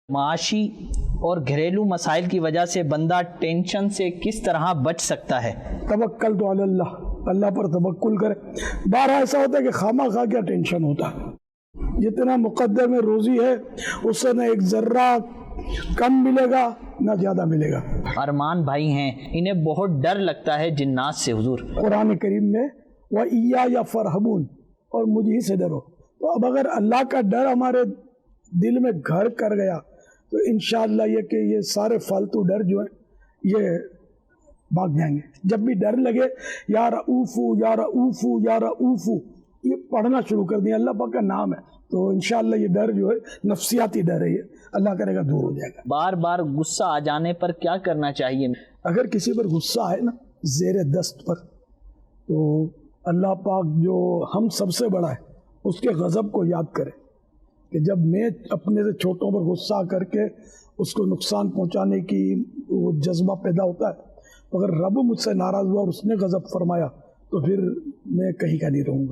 معاشی اور گھریلو مسائل کی وجہ سے بندہ ٹینشن سے کس طرح بچ سکتا ہے؟ توکل تو علی اللہ، اللہ پر توکل کرے۔ بارہ ایسا ہوتا ہے کہ خواہ خواہ کیا ٹینشن ہوتا ہے، جتنا مقدر میں روزی ہے اس سے نہ ایک ذرہ کم ملے گا نہ زیادہ ملے گا۔ ارمان بھائی ہیں، انہیں بہت ڈر لگتا ہے جنات سے حضور۔ قرآن کریم میں وَإِيَّايَ فَارْهَبُونَ، اور مجھ ہی سے ڈرو۔ تو اب اگر اللہ کا ڈر ہمارے دل میں گھر کر گیا تو انشاءاللہ یہ کہ یہ سارے فالتو ڈر جو ہیں یہ بھاگ جائیں گے۔ جب بھی ڈر لگے یا رؤوفو یا رؤوفو یا رؤوفو یہ پڑھنا شروع کر دیں، اللہ پاک کا نام ہے، تو انشاءاللہ یہ ڈر جو ہے نفسیاتی ڈر ہے، یہ اللہ کرے گا دور ہو جائے گا۔ بار بار غصہ آ جانے پر کیا کرنا چاہیے؟ اگر کسی پر غصہ ہے نا زیر دست پر، تو اللہ پاک جو ہم سب سے بڑا ہے اس کے غضب کو یاد کرے کہ جب میں اپنے سے چھوٹوں پر غصہ کر کے اس کو نقصان پہنچانے کی وہ جذبہ پیدا ہوتا ہے، اگر رب مجھ سے ناراض ہوا اور اس نے غضب فرمایا تو پھر میں کہیں کا نہیں رہوں گا۔